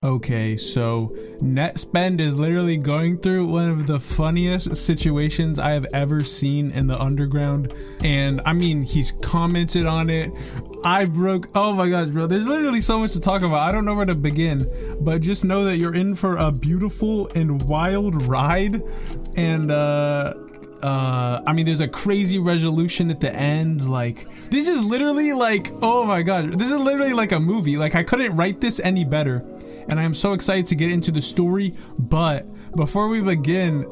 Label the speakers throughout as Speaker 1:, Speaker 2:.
Speaker 1: Okay, so Nettspend is literally going through one of the funniest situations I have ever seen in the underground. And I mean, he's commented on it. Oh my gosh, bro. There's literally so much to talk about. I don't know where to begin, but just know that you're in for a beautiful and wild ride. And, I mean, there's a crazy resolution at the end. Like, this is literally like, oh my gosh, this is literally like a movie. Like, I couldn't write this any better. And I am so excited to get into the story. But before we begin,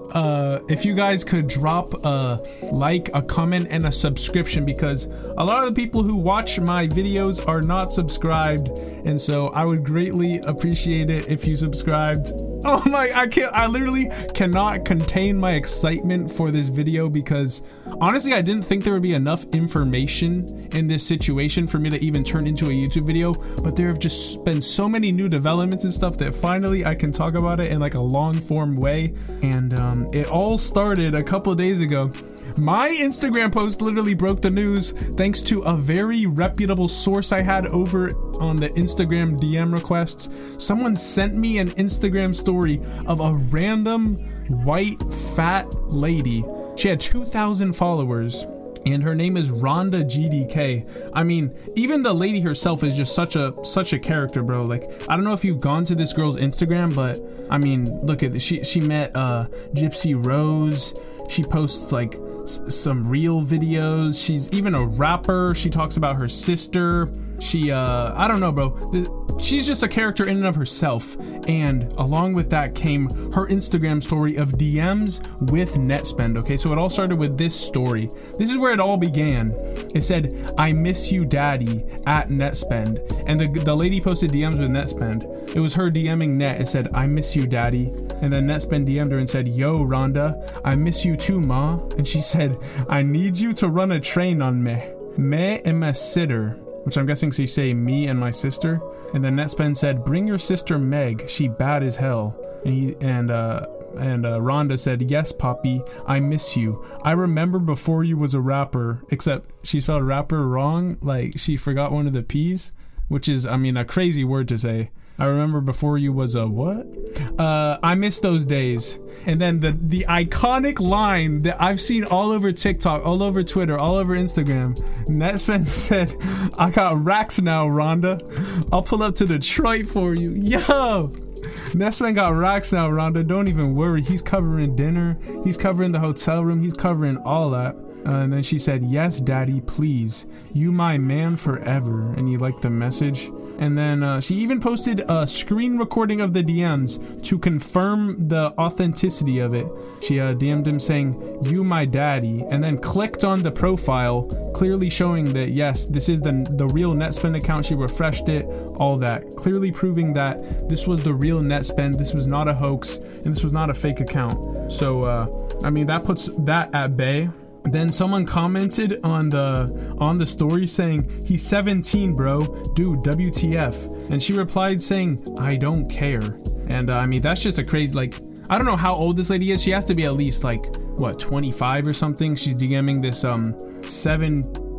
Speaker 1: if you guys could drop a like, a comment, and a subscription, because a lot of the people who watch my videos are not subscribed, and so I would greatly appreciate it if you subscribed. Oh my, I literally cannot contain my excitement for this video, because honestly, I didn't think there would be enough information in this situation for me to even turn into a YouTube video, but there have just been so many new developments and stuff that finally I can talk about it in like a long form way. And it all started a couple of days ago. My Instagram post literally broke the news thanks to a very reputable source I had over on the Instagram DM requests. Someone sent me an Instagram story of a random white fat lady. She had 2,000 followers and her name is Rhonda GDK. I mean, even the lady herself is just such a character, bro. Like, I don't know if you've gone to this girl's Instagram, but I mean, look at this. She met Gypsy Rose. She posts like some real videos. She's even a rapper. She talks about her sister. She I don't know, bro. She's just a character in and of herself. And along with that came her Instagram story of DMs with Nettspend. Okay, so it all started with this story. This is where it all began. It said, "I miss you, daddy," at Nettspend. And the lady posted DMs with Nettspend. It was her DMing Net. It said, "I miss you, daddy." And then Nettspend DM'd her and said, "Yo, Rhonda, I miss you too, ma." And she said, "I need you to run a train on me and my sitter," which I'm guessing she say me and my sister. And then Nettspend said, "Bring your sister Meg, she bad as hell." And Rhonda said, "Yes, Poppy, I miss you. I remember before you was a rapper," except she spelled rapper wrong. Like, she forgot one of the P's, which is, I mean, a crazy word to say. "I remember before you was a what? I miss those days." And then the iconic line that I've seen all over TikTok, all over Twitter, all over Instagram, Nettspend said, "I got racks now, Rhonda. I'll pull up to Detroit for you." Yo! Nettspend got racks now, Rhonda. Don't even worry. He's covering dinner. He's covering the hotel room. He's covering all that. And then she said, "Yes, daddy, please. You my man forever." And he liked the message. And then she even posted a screen recording of the DMs to confirm the authenticity of it. She DM'd him saying, "You my daddy," and then clicked on the profile, clearly showing that, yes, this is the real Nettspend account. She refreshed it, all that, clearly proving that this was the real Nettspend. This was not a hoax, and this was not a fake account. So, I mean, that puts that at bay. Then someone commented on the story saying, "He's 17, bro. Dude, WTF?" And she replied saying, "I don't care." And I mean, that's just a crazy, like, I don't know how old this lady is. She has to be at least like, what, 25 or something. She's DMing this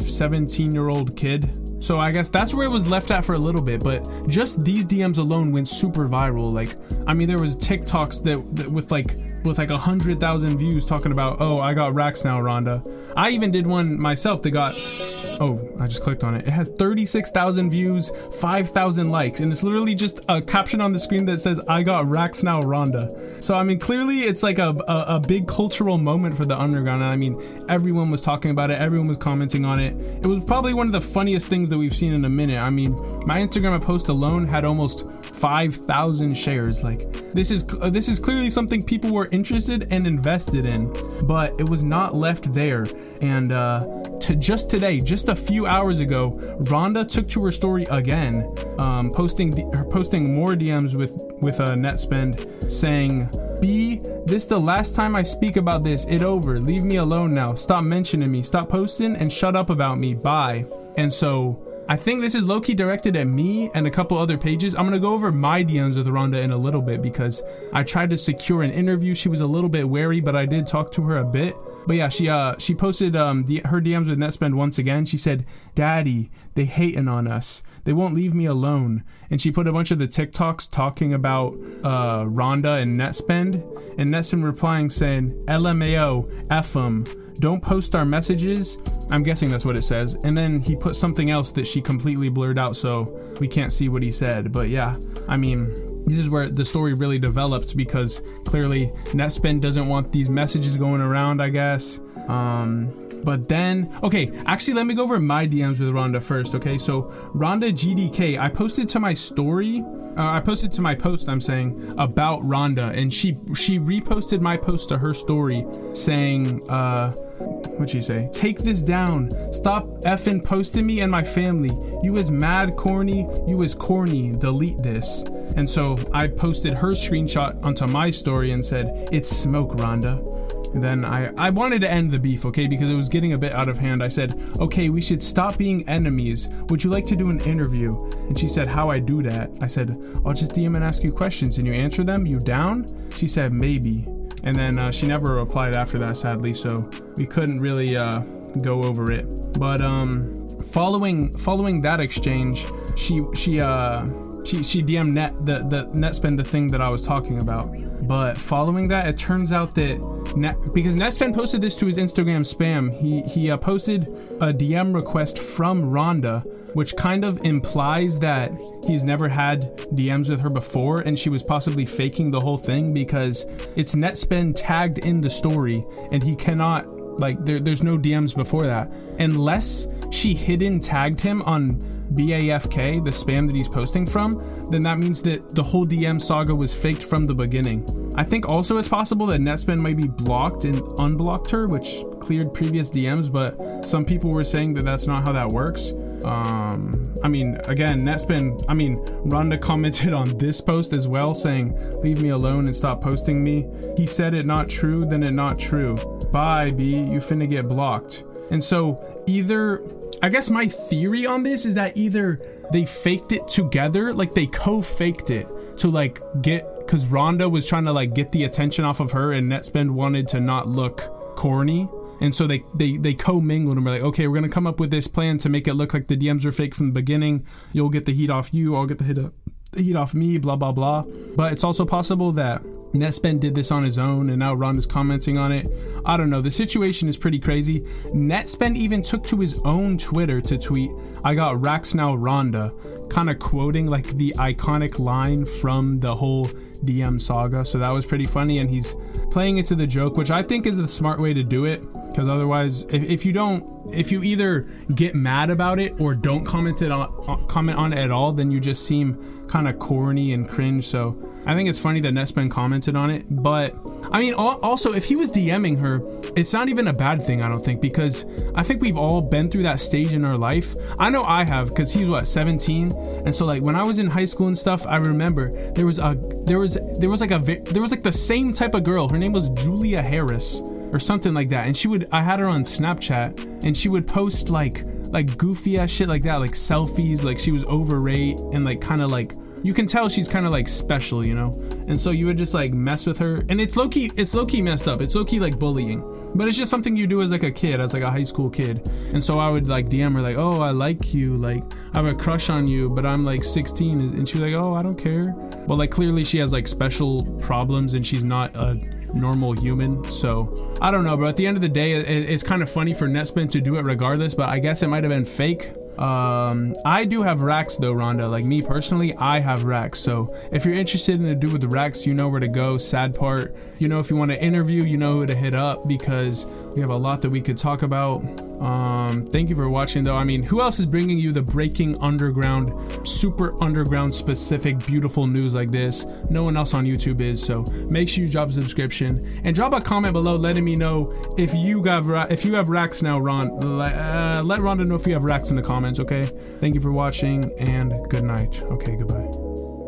Speaker 1: 17-year-old kid. So I guess that's where it was left at for a little bit, but just these DMs alone went super viral. Like, I mean, there was TikToks that with like 100,000 views talking about, "Oh, I got racks now, Rhonda." I even did one myself that got, oh, I just clicked on it. It has 36,000 views, 5,000 likes, and it's literally just a caption on the screen that says, "I got racks now, Rhonda." So, I mean, clearly it's like a big cultural moment for the underground. And I mean, everyone was talking about it. Everyone was commenting on it. It was probably one of the funniest things that we've seen in a minute. I mean, my Instagram post alone had almost 5,000 shares. Like, this is clearly something people were interested and invested in, but it was not left there. And to just today, just a few hours ago, Rhonda took to her story again, posting more DMs with Nettspend saying, "B, this the last time I speak about this. It over. Leave me alone now. Stop mentioning me. Stop posting and shut up about me. Bye." And so I think this is low-key directed at me and a couple other pages. I'm gonna go over my DMs with Rhonda in a little bit because I tried to secure an interview. She was a little bit wary, but I did talk to her a bit. But yeah, she posted her DMs with Nettspend once again. She said, "Daddy, they hating on us. They won't leave me alone." And she put a bunch of the TikToks talking about Rhonda and Nettspend, and Nettspend replying saying, "LMAO, F 'em. Don't post our messages." I'm guessing that's what it says. And then he put something else that she completely blurred out, so we can't see what he said. But yeah, I mean, this is where the story really developed, because clearly Nettspend doesn't want these messages going around, I guess. But then, okay, actually, let me go over my DMs with Rhonda first, okay? So, Rhonda GDK, I posted to my story, I posted to my post, I'm saying, about Rhonda, and she reposted my post to her story, saying, what'd she say? "Take this down. Stop effing posting me and my family. You is mad corny. You is corny. Delete this." And so, I posted her screenshot onto my story and said, "It's smoke, Rhonda." And then I wanted to end the beef, okay, because it was getting a bit out of hand. I said, "Okay, we should stop being enemies. Would you like to do an interview?" And she said, "How I do that?" I said, "I'll just DM and ask you questions and you answer them. You down?" She said, "Maybe." And then she never replied after that, sadly, so we couldn't really go over it. But following that exchange, she DM'd the Nettspend, the thing that I was talking about. But following that, it turns out that because Nettspend posted this to his Instagram spam, he posted a DM request from Rhonda, which kind of implies that he's never had DMs with her before, and she was possibly faking the whole thing, because it's Nettspend tagged in the story, and he cannot, like, there's no DMs before that, unless she hidden tagged him on BAFK, the spam that he's posting from. Then that means that the whole DM saga was faked from the beginning. I think also it's possible that Nettspend might be blocked and unblocked her, which cleared previous DMs, but some people were saying that that's not how that works. I mean, again, Rhonda commented on this post as well, saying, "Leave me alone and stop posting me. He said it not true, then it not true. Bye, B, you finna get blocked." And so I guess my theory on this is that either they faked it together, like they co-faked it to like because Rhonda was trying to like get the attention off of her, and Nettspend wanted to not look corny. And so they co-mingled and were like, "Okay, we're going to come up with this plan to make it look like the DMs are fake from the beginning. You'll get the heat off you, I'll get the heat off me, blah, blah, blah." But it's also possible that Nettspend did this on his own, and now Rhonda's commenting on it. I don't know. The situation is pretty crazy. Nettspend even took to his own Twitter to tweet, "I got racks now, Rhonda," kind of quoting like the iconic line from the whole DM saga. So that was pretty funny, and he's playing into the joke, which I think is the smart way to do it, because otherwise, if you either get mad about it or don't comment on it at all, then you just seem kind of corny and cringe. So I think it's funny that Nettspend commented on it. But I mean, also, if he was DMing her, it's not even a bad thing, I don't think, because I think we've all been through that stage in our life. I know I have, because he's 17, and so like when I was in high school and stuff, I remember there was like the same type of girl. Her name was Julia Harris or something like that, and I had her on Snapchat, and she would post like goofy ass shit like that, like selfies, like she was overweight, and like kind of like, you can tell she's kind of like special, you know? And so you would just like mess with her, and it's low-key messed up. It's low-key like bullying, but it's just something you do as like a kid, as like a high school kid. And so I would like DM her like, "Oh, I like you, like I have a crush on you, but I'm like 16. And she was like, "Oh, I don't care." But like clearly she has like special problems, and she's not a normal human. So I don't know, bro. At the end of the day, it's kind of funny for Nettspend to do it regardless, but I guess it might have been fake. I do have racks though, Rhonda. Like me personally, I have racks. So if you're interested in a dude with the racks, you know where to go. Sad part, you know, if you want to interview, you know who to hit up, because we have a lot that we could talk about. Thank you for watching though. I mean, who else is bringing you the breaking underground, super underground specific beautiful news like this? No one else on YouTube is. So make sure you drop a subscription and drop a comment below letting me know if you have racks now, Ron. Let Rhonda know if you have racks in the comments. Okay, thank you for watching, and good night. Okay, goodbye.